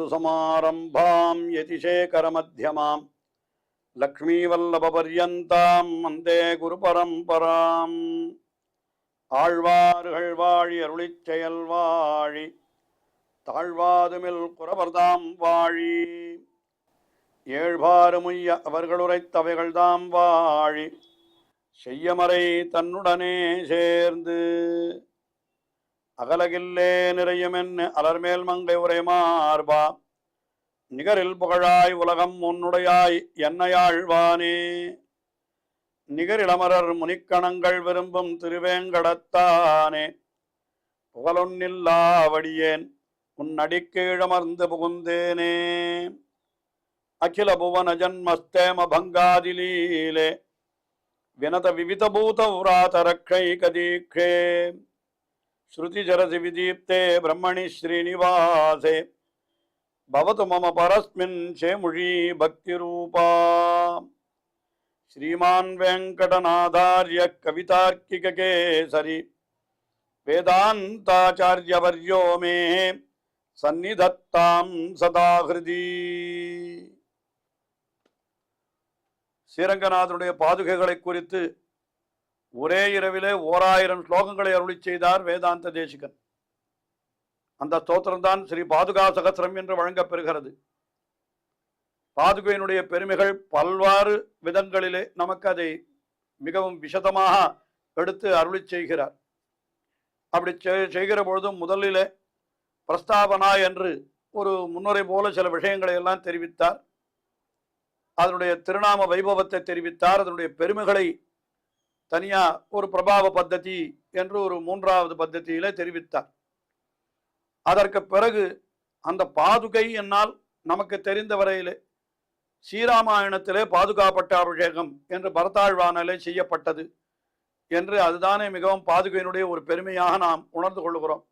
अस्मद्गुरुसमारम्भां यतिशेखरमध्यमां लक्ष्मीवल्लभपर्यन्तां वन्दे गुरुपरम्पराम् ஆழ்வார்கள் வாழி அருளிச் செயல் வாழி தாழ்வாதுமில் குறவர்தாம் வாழி ஏழ்பாறுமுய்ய அவர்களுரைத்தவைகள்தாம் வாழி செய்யமறை தன்னுடனே சேர்ந்து அகலகில்லே நிறையுமென்னு அலர்மேல் மங்கை உரை மார்பா நிகரில் புகழாய் உலகம் உன்னுடையாய் என்னையாழ்வானே நிகரிளமரர் முனிக்கணங்கள் விரும்பும் திருவேங்கடத்தானே புகழொன்னில்லாவடியேன் உன் அடிக்கீழமர்ந்து புகுந்தேனே அகில புவன ஜன்மஸ்தேம பங்காதிலீலே வினத விவித பூத உராத ரக்ஷைக தீக்ஷே ஸ்ருதி ஜரசி விதீப்தே பிரம்மணி ஸ்ரீனிவாசே பவது மம பரஸ்மின் சேமுழி பக்தி ரூபா श्रीमान वेंकटनाथार्य कवितार्किक केसरी वेदांताचार्यवर्यो मे सन्निधत्तां सदा हृदि ஸ்ரீரங்கநாதனுடைய பாதுகைகளை குறித்து ஒரே இரவிலே 1000 ஸ்லோகங்களை அருளி செய்தார் வேதாந்த தேசிகன். அந்த ஸ்தோத்திரம்தான் ஸ்ரீ பாதுகா சகஸ்ரம் என்று வழங்கப்பெறுகிறது. பாதுகையினுடைய பெருமைகள் பல்வாறு விதங்களிலே நமக்கு அதை மிகவும் விசதமாக எடுத்து அருளி செய்கிறார். அப்படி செய்கிற பொழுதும் முதலிலே பிரஸ்தாபனா என்று ஒரு முன்னுரை போல சில விஷயங்களை எல்லாம் தெரிவித்தார். அதனுடைய திருநாம வைபவத்தை தெரிவித்தார். அதனுடைய பெருமைகளை தனியா ஒரு பிரபாவ பத்ததி என்று ஒரு 3வது பத்ததியிலே தெரிவித்தார். அதற்கு பிறகு அந்த பாதுகை என்னால் நமக்கு தெரிந்த வரையிலே ஸ்ரீராமாயணத்திலே பாதுகா பட்டாபிஷேகம் என்று பரதாழ்வானாலே செய்யப்பட்டது என்று அதுதானே மிகவும் பாதுகையினுடைய ஒரு பெருமையாக நாம் உணர்ந்து கொள்கிறோம்.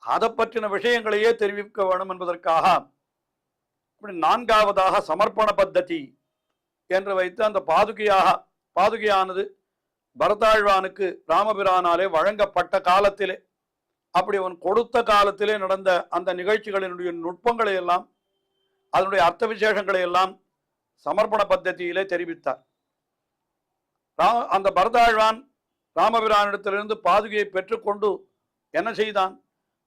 அதை பற்றின விஷயங்களையே தெரிவிக்க வேண்டும் என்பதற்காக இப்படி 4வதாக சமர்ப்பண பத்ததி என்று வைத்து அந்த பாதுகையானது பரதாழ்வானுக்கு ராமபிரானாலே வழங்கப்பட்ட காலத்திலே அப்படி அவன் கொடுத்த காலத்திலே நடந்த அந்த நிகழ்ச்சிகளினுடைய நுட்பங்களை எல்லாம் அதனுடைய அர்த்த விசேஷங்களை எல்லாம் சமர்ப்பண பத்ததியிலே தெரிவித்தார். அந்த பரதாழ்வான் ராமபிரானிடத்திலிருந்து பாதுகையை பெற்றுக்கொண்டு என்ன செய்தான்?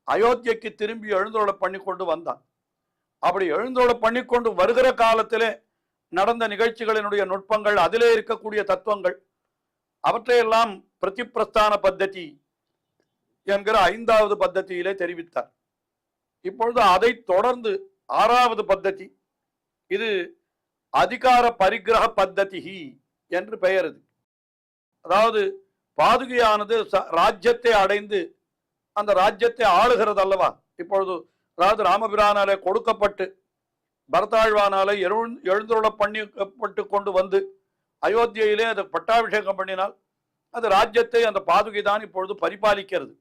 அயோத்தியைக்கு திரும்பி எழுந்தருள பண்ணி கொண்டு வந்தான். அப்படி எழுந்தருள பண்ணி கொண்டு வருகிற காலத்திலே நடந்த நிகழ்ச்சிகளினுடைய நுட்பங்கள், அதிலே இருக்கக்கூடிய தத்துவங்கள், அவற்றையெல்லாம் பிரதிப்பிரஸ்தான பத்ததி என்கிற 5வது பத்ததியிலே தெரிவித்தார். இப்பொழுது அதை தொடர்ந்து 6வது பத்ததி, இது அதிகார பரிகிரக பத்ததி என்று பெயர். அதாவது பாதுகையானது ராஜ்யத்தை அடைந்து அந்த ராஜ்யத்தை ஆளுகிறது அல்லவா. இப்பொழுது அதாவது ராமபிரானாலே கொடுக்கப்பட்டு பரதாழ்வானாலே எழுந்துருள பண்ணப்பட்டு கொண்டு வந்து அயோத்தியிலே அதை பட்டாபிஷேகம் பண்ணினால் அது ராஜ்யத்தை அந்த பாதுகை தான் இப்பொழுது பரிபாலிக்கிறது.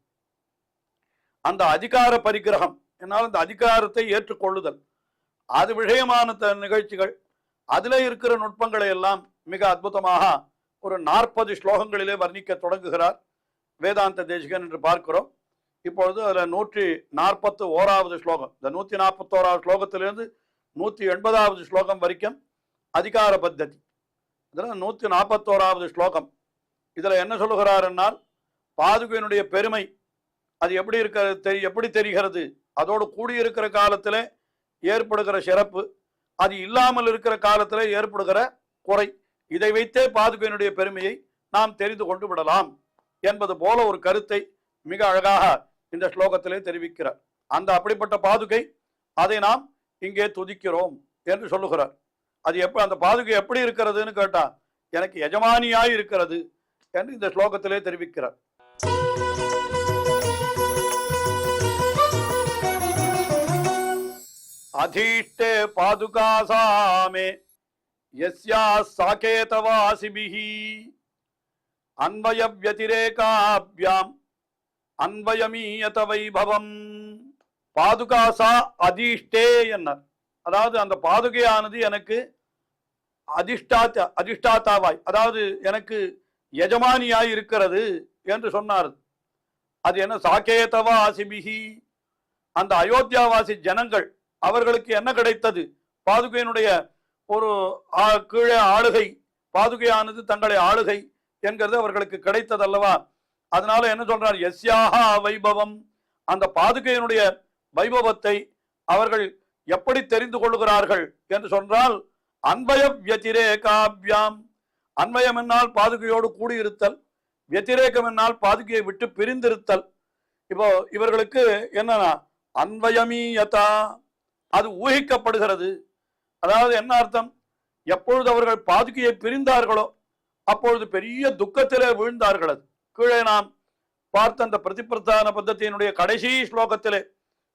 அந்த அதிகார பரிகிரகம் என்னால் அந்த அதிகாரத்தை ஏற்றுக்கொள்ளுதல், அது விஷயமான நிகழ்ச்சிகள், அதில் இருக்கிற நுட்பங்களை எல்லாம் மிக அற்புதமாக ஒரு 40 ஸ்லோகங்களிலே வர்ணிக்க தொடங்குகிறார் வேதாந்த தேசிகன் என்று பார்க்கிறோம். இப்பொழுது அதில் 141வது ஸ்லோகம், இந்த 141வது ஸ்லோகத்திலிருந்து 180வது ஸ்லோகம் வரைக்கும் அதிகார பத்ததி. இதில் 141வது ஸ்லோகம், இதில் என்ன சொல்லுகிறார் என்னால் பாதுகையினுடைய பெருமை அது எப்படி தெரிகிறது, அதோடு கூடியிருக்கிற காலத்தில் ஏற்படுகிற சிறப்பு, அது இல்லாமல் இருக்கிற காலத்தில் ஏற்படுகிற குறை, இதை வைத்தே பாதுகையினுடைய பெருமையை நாம் தெரிந்து கொண்டு விடலாம் என்பது போல ஒரு கருத்தை மிக அழகாக இந்த ஸ்லோகத்திலே தெரிவிக்கிறார். அந்த அப்படிப்பட்ட பாதுகை, அதை நாம் இங்கே துதிக்கிறோம் என்று சொல்லுகிறார். அது அந்த பாதுகை எப்படி இருக்கிறதுன்னு கேட்டா, எனக்கு எஜமானியாய் இருக்கிறது என்று இந்த ஸ்லோகத்திலே தெரிவிக்கிறார். அதீஷ்டே பாதுகாசாமே யஸ்யா சாகேதவாசிபிஹி அன்வய வ்யதிரேகாப்யாம் அன்வயமீயத வைபவம். பாதுகாசா அதீஷ்டே என்ன, அதாவது அந்த பாதுகையானது எனக்கு அதிஷ்டாத்தாவாய், அதாவது எனக்கு எஜமானியாய் இருக்கிறது என்று சொன்னார். அது என்ன? சாகேதவாசிபிஹி, அந்த அயோத்தியாவாசி ஜனங்கள் அவர்களுக்கு என்ன கிடைத்தது? பாதுகையினுடைய ஒரு கீழே ஆளுகை, பாதுகையானது தங்களை ஆளுகை என்கிறது அவர்களுக்கு கிடைத்தது அல்லவா? அதனால என்ன சொல்றார்? எஸ்யாஹா வைபவம், அந்த பாதுகையினுடைய வைபவத்தை அவர்கள் எப்படி தெரிந்து கொள்ளுகிறார்கள் என்று சொன்னால், அன்வய வியதிரேகாபியாம், அன்வயம் என்னால் பாதுகையோடு கூடியிருத்தல், வியதிரேகம் என்னால் பாதுகையை விட்டு பிரிந்திருத்தல். இப்போ இவர்களுக்கு என்னன்னா அன்வயமீயதா, அது ஊகிக்கப்படுகிறது. அதாவது என்ன அர்த்தம்? எப்பொழுது அவர்கள் பாதுகையை பிரிந்தார்களோ அப்பொழுது பெரிய துக்கத்திலே வீழ்ந்தார்கள். அது கீழே நாம் பார்த்த அந்த பிரதிபிரதான பத்தத்தினுடைய கடைசி ஸ்லோகத்திலே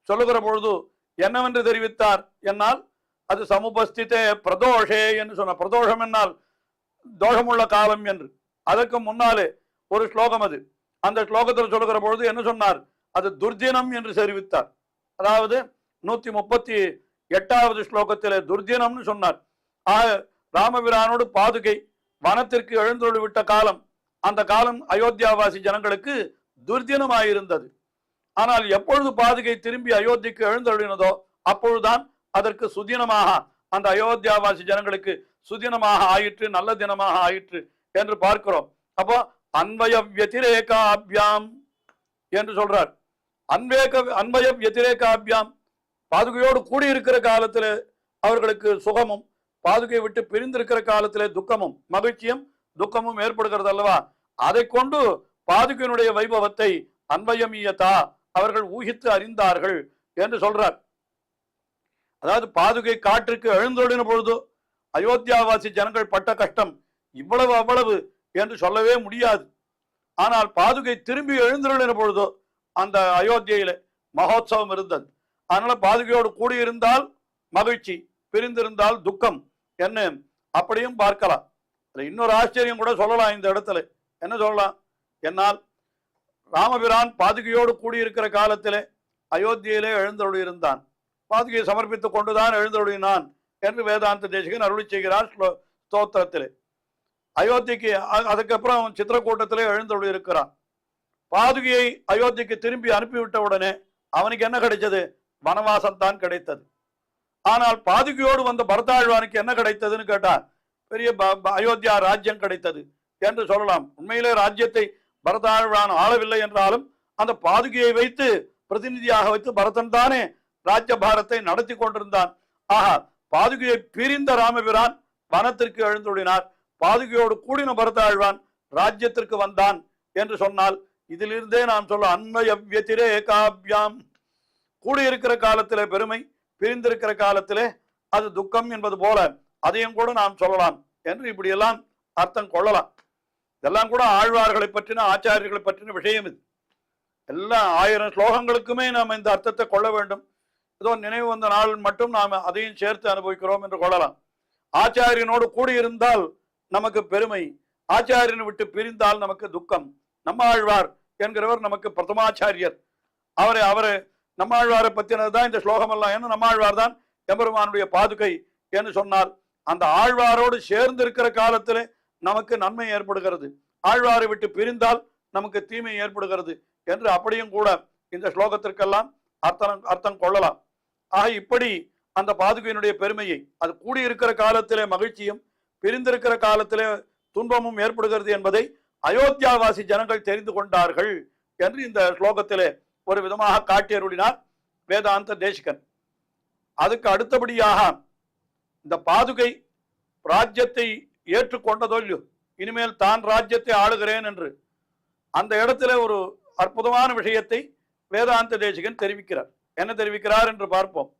சொல்லுகிற பொழுது என்னவென்று தெரிவித்தார் என்னால், அது சமுபஸ்திதே பிரதோஷே என்று சொன்ன, பிரதோஷம் என்னால் தோஷமுள்ள காலம் என்று. அதற்கு முன்னாலே ஒரு ஸ்லோகம், அது அந்த ஸ்லோகத்தில் சொல்லுகிற பொழுது என்ன சொன்னார்? அது துர்தினம் என்று தெரிவித்தார். அதாவது 138வது ஸ்லோகத்திலே துர்தினம்னு சொன்னார். ஆக ராமபிரானோடு பாதுகை வனத்திற்கு எழுந்தொழி விட்ட காலம், அந்த காலம் அயோத்தியாவாசி ஜனங்களுக்கு துர்தினமாயிருந்தது. ஆனால் எப்பொழுது பாதுகை திரும்பி அயோத்திக்கு எழுந்தொழினதோ அப்பொழுதுதான் அதற்கு சுதினமாக, அந்த அயோத்தியாவாசி ஜனங்களுக்கு சுதினமாக ஆயிற்று, நல்ல தினமாக ஆயிற்று என்று பார்க்கிறோம். அப்போ அன்வய வியதிரேகாபியாம் என்று சொல்றார். அன்வய வியதிரேகாபியாம், பாதுகையோடு கூடியிருக்கிற காலத்தில் அவர்களுக்கு சுகமும், பாதுகையை விட்டு பிரிந்திருக்கிற காலத்திலே துக்கமும், மகிழ்ச்சியும் துக்கமும் ஏற்படுகிறது அல்லவா? அதை கொண்டு பாதுகையினுடைய வைபவத்தை அன்வயமீயதா, அவர்கள் ஊகித்து அறிந்தார்கள் என்று சொல்றார். அதாவது பாதுகை காற்றுக்கு எழுந்தொழின பொழுது அயோத்தியாவாசி ஜனங்கள் பட்ட கஷ்டம் இவ்வளவு அவ்வளவு என்று சொல்லவே முடியாது. ஆனால் பாதுகை திரும்பி எழுந்தொழின பொழுதோ அந்த அயோத்தியில மகோத்சவம் இருந்தது. அதனால பாதுகையோடு கூடியிருந்தால் மகிழ்ச்சி, பிரிந்திருந்தால் துக்கம் என்ன அப்படியும் பார்க்கலாம். இன்னொரு ஆச்சரியம் கூட சொல்லலாம் இந்த இடத்துல. என்ன சொல்லலாம்? என்னால் ராமபிரான் பாதுகையோடு கூடியிருக்கிற காலத்திலே அயோத்தியிலே எழுந்தருளியிருந்தான், பாதுகையை சமர்ப்பித்துக் கொண்டுதான் எழுந்தருளினான் என்று வேதாந்த தேசிகன் அருளி செய்கிறார் ஸ்தோத்திரத்திலே. அயோத்திக்கு அதுக்கப்புறம் சித்திரக்கூட்டத்திலே எழுந்தருளியிருக்கிறான். பாதுகையை அயோத்திக்கு திரும்பி அனுப்பிவிட்ட உடனே அவனுக்கு என்ன கிடைச்சது? வனவாசம் தான் கிடைத்தது. ஆனால் பாதுகையோடு வந்த பரதாழ்வானுக்கு என்ன கிடைத்ததுன்னு கேட்டார், பெரிய அயோத்தியா ராஜ்யம் கிடைத்தது என்று சொல்லலாம். உண்மையிலே ராஜ்யத்தை பரதாழ்வான் ஆளவில்லை என்றாலும் அந்த பாதுகையை வைத்து பிரதிநிதியாக வைத்து பரதன் தானே ராஜ்ய பாரத்தை நடத்தி கொண்டிருந்தான். ஆஹா, பாதுகையை பிரிந்த ராமபிரான் வனத்திற்கு எழுந்துள்ளினார், பாதுகையோடு கூடின பரதாழ்வான் ராஜ்யத்திற்கு வந்தான் என்று சொன்னால் இதிலிருந்தே நாம் சொல்ல அன்வய வியதிரேகாபியாம், கூடியிருக்கிற காலத்திலே பெருமை, பிரிந்திருக்கிற காலத்திலே அது துக்கம் என்பது போல அதையும் கூட நாம் சொல்லலாம் என்று இப்படியெல்லாம் அர்த்தம் கொள்ளலாம். இதெல்லாம் கூட ஆழ்வார்களை பற்றின, ஆச்சாரியர்களை பற்றின விஷயம். இது எல்லாம் 1000 ஸ்லோகங்களுக்குமே நாம் இந்த அர்த்தத்தை கொள்ள வேண்டும். ஏதோ நினைவு வந்த நாள் மட்டும் நாம் அதையும் சேர்த்து அனுபவிக்கிறோம் என்று கொள்ளலாம். ஆச்சாரியனோடு கூடியிருந்தால் நமக்கு பெருமை, ஆச்சாரியனை விட்டு பிரிந்தால் நமக்கு துக்கம். நம்மாழ்வார் என்கிறவர் நமக்கு பிரதமாச்சாரியர். அவரை நம்மாழ்வாரை பற்றினதுதான் இந்த ஸ்லோகம் எல்லாம். ஏன்னா நம்மாழ்வார் தான் எம்பெருமானுடைய பாதுகை என்று சொன்னால் அந்த ஆழ்வாரோடு சேர்ந்து இருக்கிற காலத்திலே நமக்கு நன்மை ஏற்படுகிறது, ஆழ்வாரை விட்டு பிரிந்தால் நமக்கு தீமை ஏற்படுகிறது என்று அப்படியும் கூட இந்த ஸ்லோகத்திற்கெல்லாம் அர்த்தம் கொள்ளலாம். ஆக இப்படி அந்த பாதுகையினுடைய பெருமையை, அது கூடியிருக்கிற காலத்திலே மகிழ்ச்சியும் பிரிந்திருக்கிற காலத்திலே துன்பமும் ஏற்படுகிறது என்பதை அயோத்தியாவாசி ஜனங்கள் தெரிந்து கொண்டார்கள் என்று இந்த ஸ்லோகத்திலே ஒரு விதமாக காட்டியருளினார் வேதாந்த தேசிகன். அதுக்கு அடுத்தபடியாக இந்த பாதுகை ராஜ்யத்தை ஏற்றுக்கொண்டதோ இல்லையோ, இனிமேல் தான் ராஜ்யத்தை ஆளுகிறேன் என்று அந்த இடத்துல ஒரு அற்புதமான விஷயத்தை வேதாந்த தேசிகன் தெரிவிக்கிறார். என்ன தெரிவிக்கிறார் என்று பார்ப்போம்.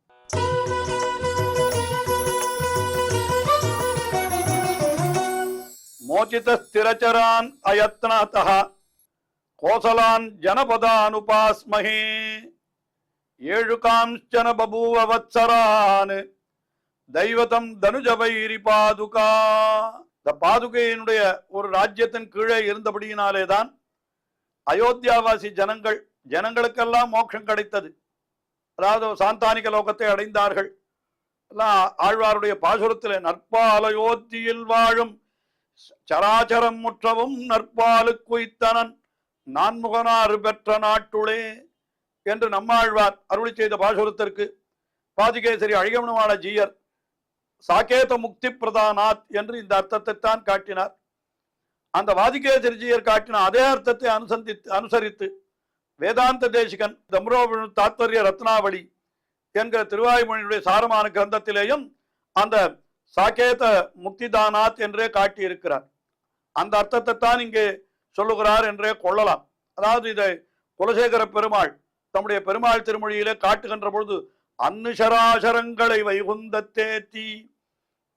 மோச்சித ஸ்திரச்சரான் அயத்னதஹ கோசலான் ஜனபதானுபாஸ்மஹே 7 காம்ச்சன பபூவ வத்சரான் தெய்வதம் தனுஜவைரி பாதுகா. இந்த பாதுகையினுடைய ஒரு ராஜ்யத்தின் கீழே இருந்தபடியினாலே தான் அயோத்தியாவாசி ஜனங்களுக்கெல்லாம் மோட்சம் கிடைத்தது. அதாவது சாந்தானிக லோகத்தை அடைந்தார்கள். எல்லாம் ஆழ்வாருடைய பாசுரத்திலே நற்பாலயோத்தியில் வாழும் சராச்சரம் முற்றவும் நற்பாலு குய்த்தனன் நான்முகனாறு பெற்ற நாட்டுளே என்று நம்மாழ்வார் அருளி செய்த பாசுரத்திற்கு பாதுகேசரி அழகமணவாள ஜீயர் சாகேத முக்தி பிரதானாத் என்று இந்த அர்த்தத்தை தான் காட்டினார். அந்த வாதிகேசரி ஜீயர் காட்டின அதே அர்த்தத்தை அனுசரித்து வேதாந்த தேசிகன் தம்ரோப தாத்பரிய ரத்னாவளி என்கிற திருவாய்மொழியுடைய சாரமான கிரந்தத்திலேயும் அந்த சாகேத முக்திதானாத் என்றே காட்டி இருக்கிறார். அந்த அர்த்தத்தை தான் இங்கே சொல்லுகிறார் என்றே கொள்ளலாம். அதாவது இதை குலசேகர பெருமாள் தம்முடைய பெருமாள் திருமொழியிலே காட்டுகின்ற பொழுது அன்னுசராசரங்களை வைகுந்தத்தேத்தி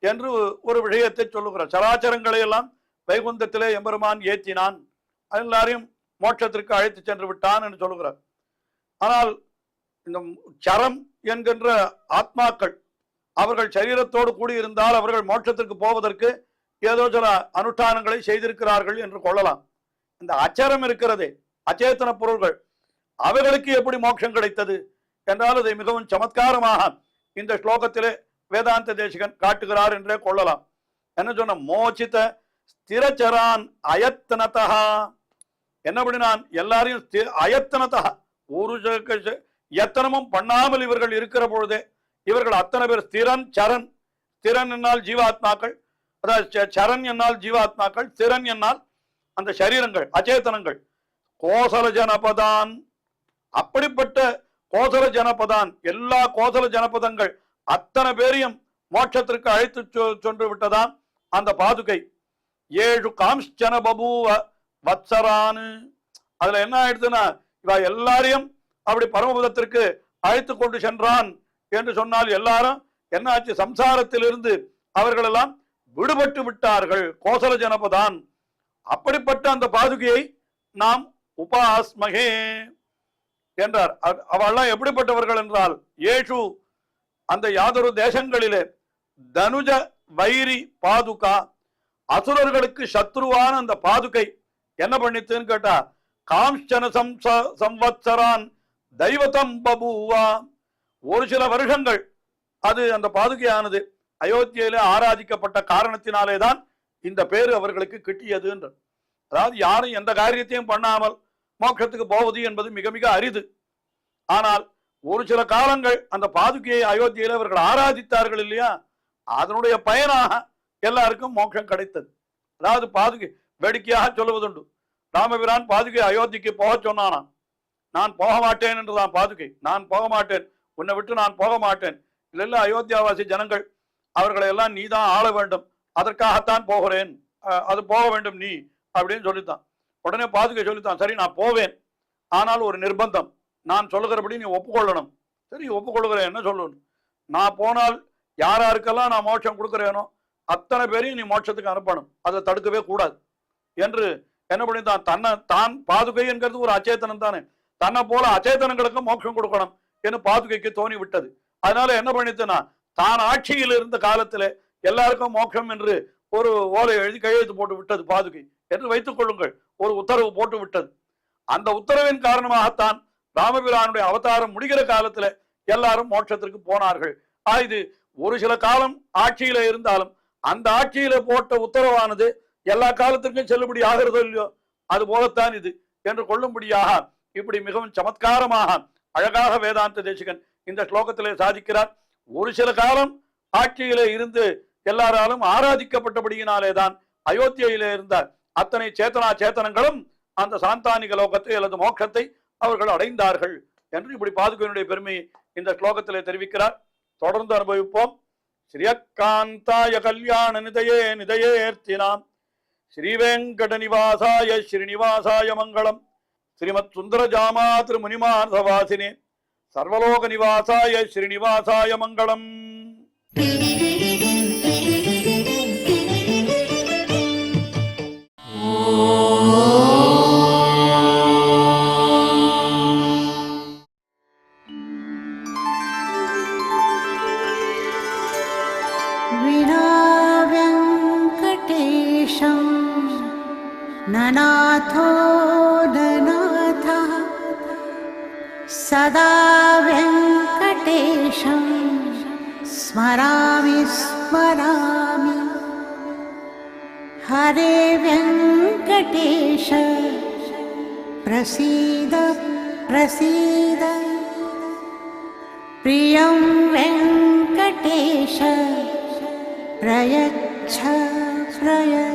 என்று ஒரு விஷயத்தை சொல்லுகிறார். சராச்சரங்களை எல்லாம் வைகுந்தத்திலே எம்பெருமான் ஏற்றினான், எல்லாரையும் மோட்சத்திற்கு அழைத்து சென்று விட்டான் என்று சொல்லுகிறார். ஆனால் இந்த சரம் என்கின்ற ஆத்மாக்கள் அவர்கள் சரீரத்தோடு கூடியிருந்தால் அவர்கள் மோட்சத்திற்கு போவதற்கு ஏதோ சில அனுஷ்டானங்களை செய்திருக்கிறார்கள் என்று கொள்ளலாம். இந்த அச்சரம் இருக்கிறதே, அச்சேதன பொருள்கள், அவைகளுக்கு எப்படி மோட்சம் கிடைத்தது என்றால் அதை மிகவும் சமத்காரமாக இந்த ஸ்லோகத்திலே வேதாந்த தேசிகன் காட்டுகிறார் என்றே கொள்ளலாம். என்ன சொன்ன மோச்சித ஸ்திரச்சரான் அயத்தனதா, என்ன பண்ணினான் எல்லாரையும் அயத்தனதா ஒரு எத்தனமும் பண்ணாமல் இவர்கள் இருக்கிற பொழுதே இவர்கள் அத்தனை பேர் ஸ்திரன் சரண், ஸ்திரன் என்னால் ஜீவாத்மாக்கள், அதாவது சரண் என்னால் ஜீவாத்மாக்கள், ஸ்திரன் என்னால் அந்த சரீரங்கள் அச்சேதனங்கள், கோசல ஜனபதான், அப்படிப்பட்ட கோசல ஜனபதான் எல்லா கோசல ஜனபதங்கள் அத்தனை பேரையும் மோட்சத்திற்கு அழைத்து சென்று விட்டதான் அந்த பாதுகை. 7 காம்ஸ்சன பபூவ வத்சரானு, அதுல என்ன ஆயிடுதுன்னா இவ எல்லாரையும் அப்படி பரமபதத்திற்கு அழைத்து கொண்டு சென்றான் என்று சொன்னால் எல்லாரும் என்னாச்சு, சம்சாரத்திலிருந்து அவர்கள் எல்லாம் விடுபட்டு விட்டார்கள். கோசல ஜனபதான், அப்படிப்பட்ட அந்த பாதுகையை நாம் உபாஸ்மகே என்றார். அவெல்லாம் எப்படிப்பட்டவர்கள் என்றால் ஏஷு அந்த யாதொரு தேசங்களிலே தனுஜ வைரி பாதுகா, அசுரர்களுக்கு சத்ருவான அந்த பாதுகை என்ன பண்ணித்துன்னு கேட்டா காம்சன சம்வத்சரான் தெய்வதம் பபூவா, ஒரு சில வருஷங்கள் அது அந்த பாதுகையானது அயோத்தியிலே ஆராதிக்கப்பட்ட காரணத்தினாலே தான் இந்த பேரு அவர்களுக்கு கிட்டியது என்று. அதாவது யாரும் எந்த காரியத்தையும் பண்ணாமல் மோட்சத்துக்கு போவது என்பது மிக மிக அரிது. ஆனால் ஒரு சில காலங்கள் அந்த பாதுகையை அயோத்தியில அவர்கள் ஆராதித்தார்கள் இல்லையா, அதனுடைய பயனாக எல்லாருக்கும் மோட்சம் கிடைத்தது. அதாவது பாதுகை வேடிக்கையாக சொல்லுவதுண்டு, ராமபிரான் பாதுகை அயோத்திக்கு போக சொன்னானாம். நான் போக மாட்டேன் என்றுதான் பாதுகை, நான் போக மாட்டேன், உன்னை விட்டு நான் போக மாட்டேன், இல்ல அயோத்தியாவாசி ஜனங்கள் அவர்களை எல்லாம் நீ தான் ஆள வேண்டும், அதற்காகத்தான் போகிறேன், அது போக வேண்டும் நீ அப்படின்னு சொல்லித்தான். உடனே பாதுகை சொல்லித்தான், சரி நான் போவேன், ஆனால் ஒரு நிர்பந்தம், நான் சொல்லுகிறபடி நீ ஒப்புக்கொள்ளணும். சரி ஒப்புக்கொள்கிறேன், என்ன சொல்லணும், நான் போனால் யாராருக்கெல்லாம் நான் மோட்சம் கொடுக்குறேனோ அத்தனை பேரையும் நீ மோட்சத்துக்கு அனுப்பணும், அதை தடுக்கவே கூடாது என்று என்ன பண்ணித்தான். தான் பாதுகை என்கிறது ஒரு அச்சேதனம் தானே, தன்னை போல அச்சேதனங்களுக்கு மோட்சம் கொடுக்கணும் என்று பாதுகைக்கு தோணி விட்டது. அதனால என்ன பண்ணித்துனா தான் ஆட்சியில் இருந்த காலத்திலே எல்லாருக்கும் மோட்சம் என்று ஒரு ஓலை எழுதி கையெழுத்து போட்டு விட்டது பாதுகை என்று வைத்துக் கொள்ளுங்கள், ஒரு உத்தரவு போட்டு விட்டது. அந்த உத்தரவின் காரணமாகத்தான் ராமபிரானுடைய அவதாரம் முடிகிற காலத்துல எல்லாரும் மோட்சத்திற்கு போனார்கள். இது ஒரு சில காலம் ஆட்சியில இருந்தாலும் அந்த ஆட்சியில போட்ட உத்தரவானது எல்லா காலத்திற்கும் செல்லுபடி ஆகிறதோ இல்லையோ, அது போலத்தான் இது என்று கொள்ளும்படியாக இப்படி மிகவும் சமத்காரமாக அழகாக வேதாந்த தேசிகன் இந்த ஸ்லோகத்திலே சாதிக்கிறார். ஒரு சில காலம் ஆட்சியிலே இருந்து எல்லாராலும் ஆராதிக்கப்பட்டபடியினாலேதான் அயோத்தியிலே இருந்த அத்தனை சேத்தனங்களும் அந்த சாந்தானிக லோகத்தை அல்லது மோட்சத்தை அவர்கள் அடைந்தார்கள் என்று இப்படி பாதுகையினுடைய பெருமையை இந்த ஸ்லோகத்திலே தெரிவிக்கிறார். தொடர்ந்து அனுபவிப்போம். ஸ்ரீயக்காந்தாய கல்யாண நிதயேர்த்தினாம் ஸ்ரீவேங்கட நிவாசாய ஸ்ரீனிவாசாய மங்களம். ஸ்ரீமத் சுந்தர ஜாமா திருமுனிமார்தவாசினே சர்வலோக நிவாசாய ஸ்ரீனிவாசாய மங்களம். ननाथो ननाथः सदा वेङ्कटेशं स्मरामि स्मरामि. हरे वेङ्कटेश प्रसीद प्रसीद. प्रियं वेङ्कटेश प्रयच्छ प्रयच्छ